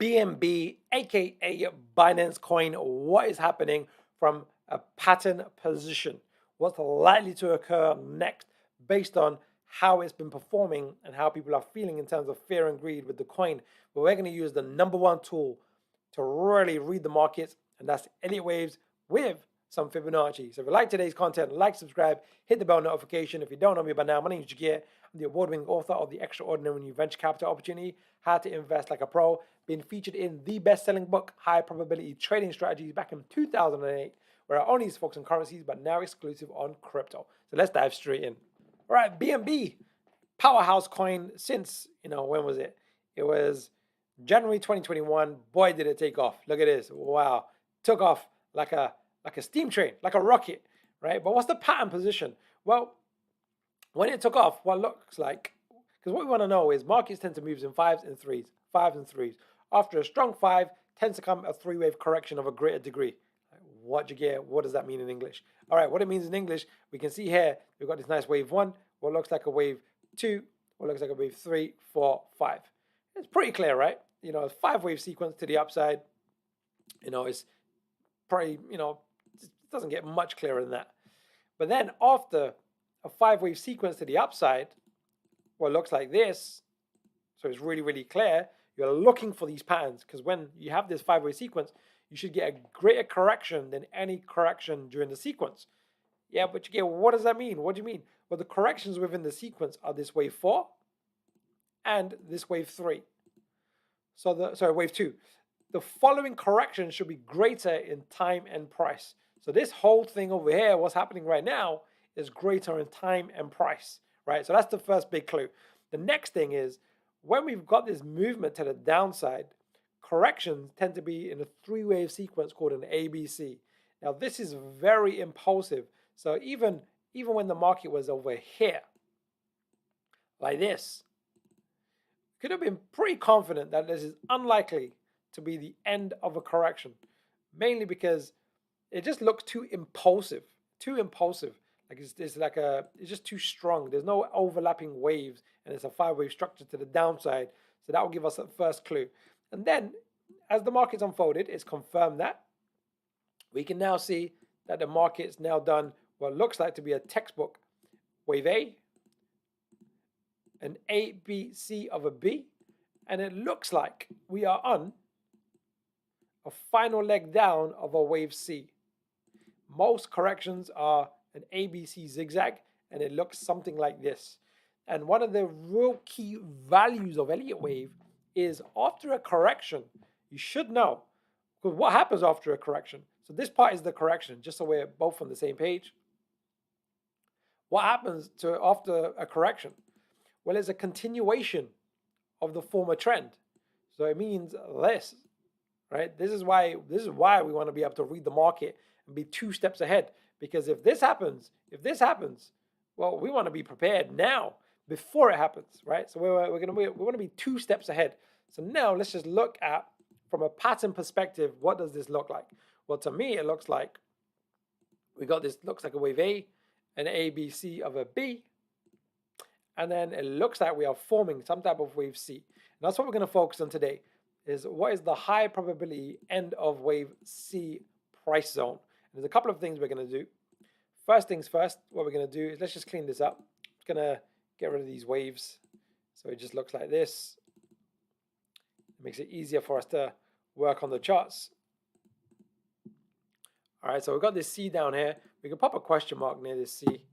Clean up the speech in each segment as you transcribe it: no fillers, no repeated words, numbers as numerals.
BNB, aka Binance coin. What is happening from a pattern position? What's likely to occur next based on how it's been performing and how people are feeling in terms of fear and greed with the coin? But we're going to use the #1 tool to really read the markets, and that's Elliott Waves with some Fibonacci. So if you like today's content, like, subscribe, hit the bell notification. If you don't know me by now, my name is Jagir. I'm the award-winning author of The Extraordinary New Venture Capital Opportunity, How to Invest Like a Pro, being featured in the best-selling book, High Probability Trading Strategies, back in 2008, where I only used to focus on currencies, but now exclusive on crypto. So let's dive straight in. All right, BNB, powerhouse coin since, when was it? It was January 2021. Boy, did it take off. Look at this. Wow. Took off like a steam train, like a rocket, right? But what's the pattern position? Well, when it took off, what looks like, because what we want to know is markets tend to move in fives and threes. After a strong five, tends to come a three-wave correction of a greater degree. What does that mean in English? All right, what it means in English, we can see here, we've got this nice wave 1, what looks like a wave 2, what looks like a wave 3, 4, 5. It's pretty clear, right? A 5-wave sequence to the upside, it's probably, it doesn't get much clearer than that. But then after a 5-wave sequence to the upside, what looks like this, so it's really, really clear, you're looking for these patterns, because when you have this 5-wave sequence, you should get a greater correction than any correction during the sequence. Yeah, but what does that mean? What do you mean? Well, the corrections within the sequence are this wave 4 and this wave 3. Wave 2. The following correction should be greater in time and price. So this whole thing over here, what's happening right now, is greater in time and price, right? So that's the first big clue. The next thing is, when we've got this movement to the downside, corrections tend to be in a 3-wave sequence called an ABC. Now this is very impulsive. So even when the market was over here, like this, could have been pretty confident that this is unlikely to be the end of a correction, mainly because it just looks too impulsive. Like it's just too strong. There's no overlapping waves, and it's a 5-wave structure to the downside. So that will give us a first clue. And then, as the market's unfolded, it's confirmed that. We can now see that the market's now done what looks like to be a textbook wave A, an A, B, C of a B, and it looks like we are on a final leg down of a wave C. Most corrections are an ABC zigzag, and it looks something like this. And one of the real key values of Elliott Wave is after a correction, you should know, because what happens after a correction? So this part is the correction, just so we're both on the same page. What happens after a correction? Well, it's a continuation of the former trend. So it means less, right? This is why we want to be able to read the market and be 2 steps ahead. Because if this happens, well, we want to be prepared now before it happens, right? So we want to be 2 steps ahead. So now let's just look at, from a pattern perspective, what does this look like? Well, to me, it looks like we got this, looks like a wave A, an ABC of a B, and then it looks like we are forming some type of wave C. And that's what we're going to focus on today, is what is the high probability end of wave C price zone. And there's a couple of things we're going to do. First things first, what we're going to do is let's just clean this up. I'm going to get rid of these waves. So it just looks like this. It makes it easier for us to work on the charts. All right, so we've got this C down here. We can pop a question mark near this C.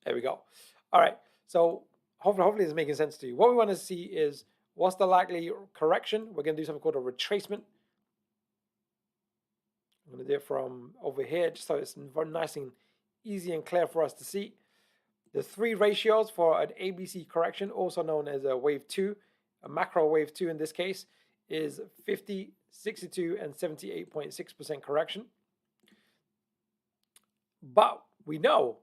There we go. All right, so hopefully this is making sense to you. What we want to see is, what's the likely correction? We're going to do something called a retracement. I'm going to do it from over here, just so it's very nice and easy and clear for us to see. The 3 ratios for an ABC correction, also known as a wave 2, a macro wave 2 in this case, is 50, 62, and 78.6% correction. But we know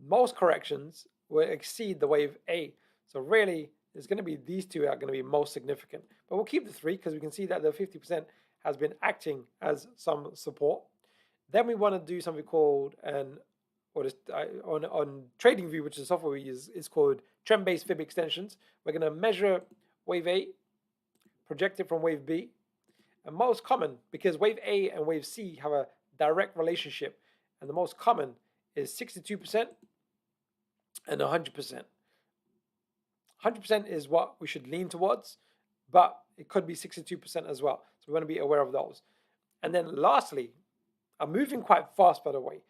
most corrections will exceed the wave A. So really, it's going to be these two are going to be most significant. But we'll keep the 3 because we can see that the 50% has been acting as some support. Then we want to do something called an or this, on TradingView, which is the software we use, is called trend-based Fib Extensions. We're going to measure wave A, project it from wave B, and most common, because wave A and wave C have a direct relationship, and the most common is 62% and 100%. 100% is what we should lean towards, but it could be 62% as well. So we want to be aware of those. And then lastly, I'm moving quite fast, by the way.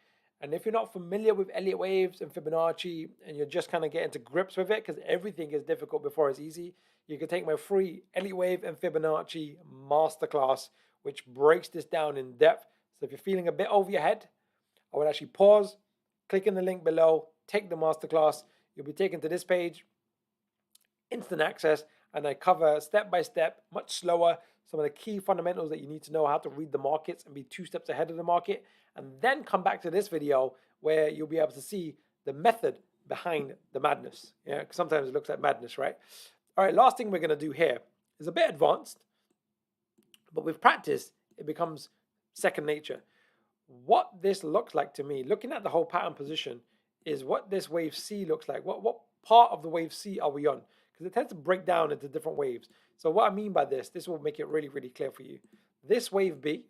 And if you're not familiar with Elliott waves and Fibonacci, and you're just kind of getting to grips with it, because everything is difficult before it's easy, you can take my free Elliott wave and Fibonacci masterclass, which breaks this down in depth. So if you're feeling a bit over your head, I would actually pause, click in the link below, take the masterclass. You'll be taken to this page, instant access, and I cover step by step, much slower, some of the key fundamentals that you need to know, how to read the markets and be 2 steps ahead of the market, and then come back to this video where you'll be able to see the method behind the madness. Yeah, because sometimes it looks like madness, right? All right, last thing we're going to do here is a bit advanced, but with practice, it becomes second nature. What this looks like to me, looking at the whole pattern position, is what this wave C looks like. What part of the wave C are we on? Because it tends to break down into different waves. So what I mean by this will make it really, really clear for you. This wave B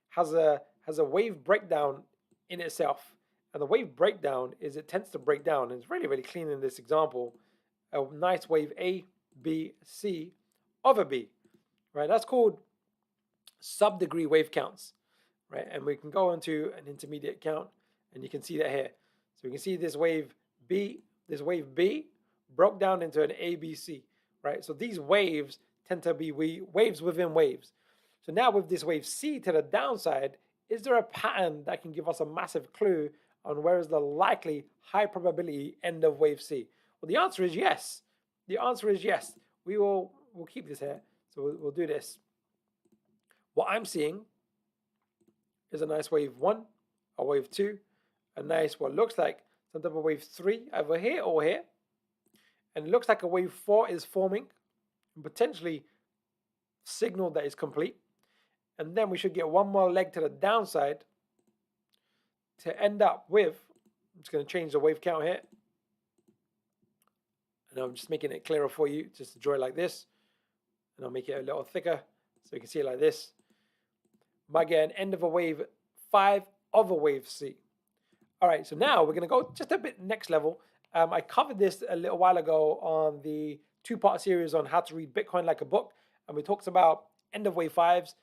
has a wave breakdown in itself. And the wave breakdown is it tends to break down. And it's really, really clean in this example. A nice wave A, B, C of a B. Right? That's called sub-degree wave counts. Right? And we can go into an intermediate count, and you can see that here. So you can see this wave B broke down into an ABC, right? So these waves tend to be waves within waves. So now with this wave C to the downside, is there a pattern that can give us a massive clue on where is the likely high probability end of wave C? Well, the answer is yes. The answer is yes. We'll keep this here. So we'll do this. What I'm seeing is a nice wave 1, a wave 2, a nice what looks like some type of wave 3 over here or here. And it looks like a wave 4 is forming, and potentially signal that is complete. And then we should get one more leg to the downside to end up with, I'm just going to change the wave count here. And I'm just making it clearer for you, just to draw it like this. And I'll make it a little thicker so you can see it like this. Might get an end of a wave 5 of a wave C. All right, so now we're going to go just a bit next level. I covered this a little while ago on the 2-part series on how to read Bitcoin like a book. And we talked about end of wave 5s,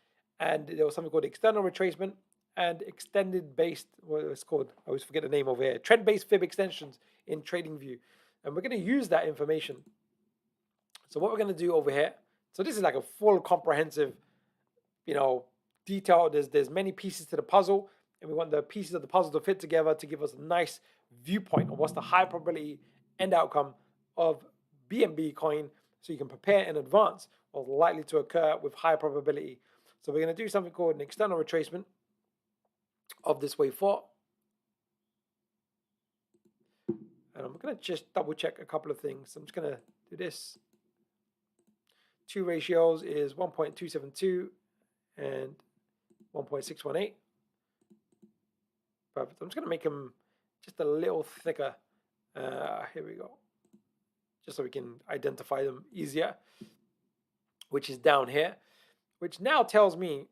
and there was something called external retracement and extended based, what it's called, I always forget the name over here, trend-based Fib Extensions in TradingView. And we're going to use that information. So what we're going to do over here, so this is like a full comprehensive, detail. There's many pieces to the puzzle, and we want the pieces of the puzzle to fit together to give us a nice viewpoint on what's the high probability end outcome of BNB coin, so you can prepare in advance what's likely to occur with high probability. So we're going to do something called an external retracement of this wave 4. And I'm going to just double check a couple of things. I'm just going to do this. 2 ratios is 1.272 and 1.618. Perfect. I'm just going to make them just a little thicker. Here we go. Just so we can identify them easier, which is down here, which now tells me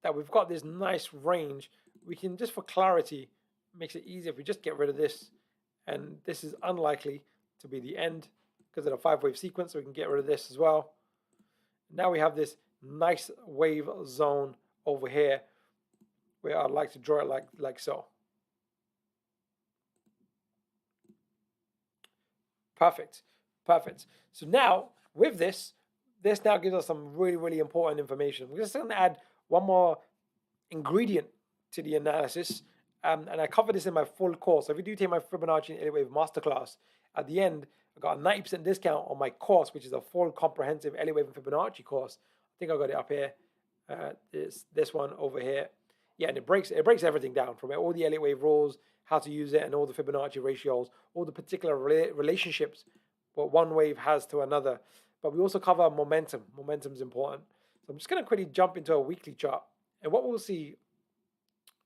that we've got this nice range. We can, just for clarity, makes it easier if we just get rid of this. And this is unlikely to be the end because of the 5-wave sequence, so we can get rid of this as well. Now we have this nice wave zone over here where I'd like to draw it like so. Perfect. So now with this now gives us some really, really important information. We're just going to add one more ingredient to the analysis, and I cover this in my full course. So if you do take my Fibonacci and Elliott Wave Masterclass, at the end, I got a 90% discount on my course, which is a full comprehensive Elliott Wave and Fibonacci course. I think I got it up here. This one over here. Yeah, and it breaks everything down from all the Elliott Wave rules, how to use it, and all the Fibonacci ratios, all the particular relationships what one wave has to another. But we also cover momentum. Momentum is important. So I'm just going to quickly jump into a weekly chart. And what we'll see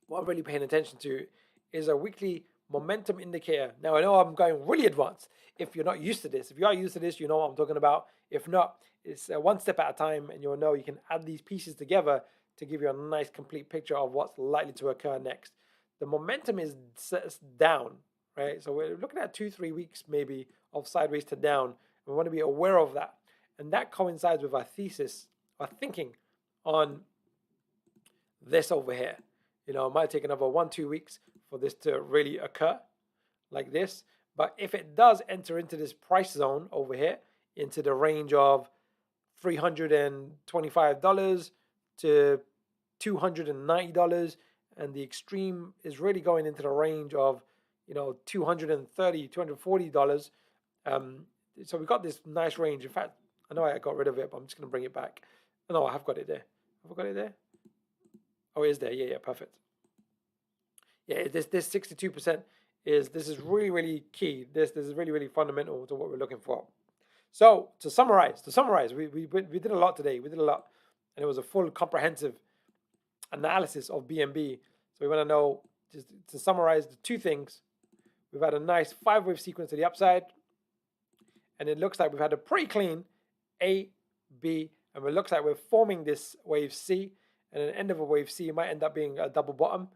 what I'm really paying attention to is a weekly momentum indicator. Now, I know I'm going really advanced. If you're not used to this, if you are used to this, you know what I'm talking about. If not, it's one step at a time, and you'll know you can add these pieces together to give you a nice complete picture of what's likely to occur next. The momentum is down, right? So we're looking at 2-3 weeks maybe of sideways to down. We want to be aware of that. And that coincides with our thesis, our thinking on this over here. It might take another 1-2 weeks for this to really occur like this. But if it does enter into this price zone over here, into the range of $325 to $290, and the extreme is really going into the range of $230, $240. So we got this nice range. In fact, I know I got rid of it, but I'm just going to bring it back. No, I have got it there. Have I got it there? Oh, it is there. Yeah, perfect. Yeah, this 62% this is really, really key. This is really, really fundamental to what we're looking for. So to summarize, we did a lot today. We did a lot, and it was a full, comprehensive analysis of BNB. So we want to know, just to summarize, the two things. We've had a nice 5-wave sequence to the upside, and it looks like we've had a pretty clean A, B, and it looks like we're forming this wave C, and at the end of a wave C, it might end up being a double bottom.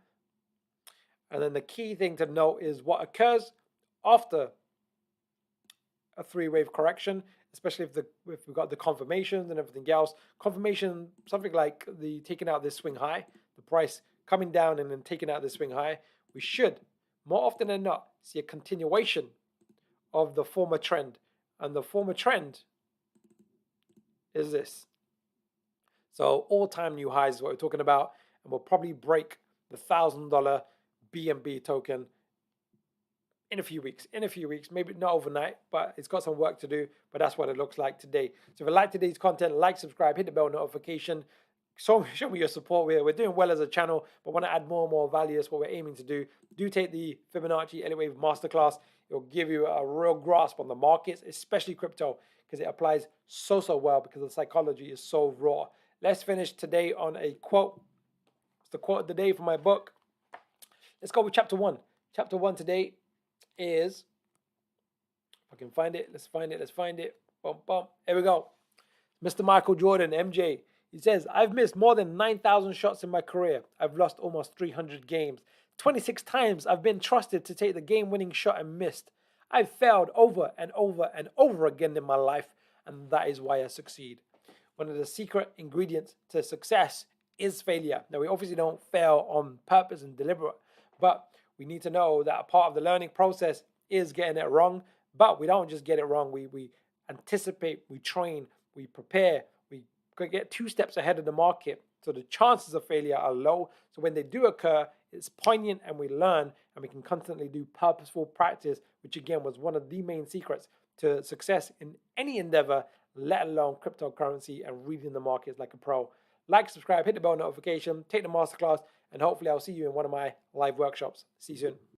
And then the key thing to note is what occurs after a 3-wave correction, especially if we've got the confirmations and everything else. Confirmation, something like the taking out this swing high, the price coming down and then taking out this swing high, we should, more often than not, see a continuation of the former trend. And the former trend is this. So all-time new highs is what we're talking about, and we'll probably break the $1,000 BNB token in a few weeks, maybe not overnight, but it's got some work to do, but that's what it looks like today. So if you like today's content, like, subscribe, hit the bell notification, show me your support. We're doing well as a channel, but want to add more and more value. That's what we're aiming to do. Do take the Fibonacci Elliott Wave Masterclass. It will give you a real grasp on the markets, especially crypto, because it applies so well because the psychology is so raw. Let's finish today on a quote. It's the quote of the day from my book. Let's go with chapter 1. Chapter 1 today is, if I can find it, let's find it. Boom, boom. Here we go. Mr. Michael Jordan, MJ. He says, I've missed more than 9,000 shots in my career. I've lost almost 300 games. 26 times I've been trusted to take the game-winning shot and missed. I've failed over and over again in my life, and that is why I succeed. One of the secret ingredients to success is failure. Now, we obviously don't fail on purpose and deliberate, but we need to know that a part of the learning process is getting it wrong. But we don't just get it wrong. We anticipate, we train, we prepare, we get 2 steps ahead of the market. So the chances of failure are low. So when they do occur, it's poignant and we learn, and we can constantly do purposeful practice, which again was one of the main secrets to success in any endeavor, let alone cryptocurrency and reading the markets like a pro. Like, subscribe, hit the bell notification, take the masterclass, and hopefully I'll see you in one of my live workshops. See you soon.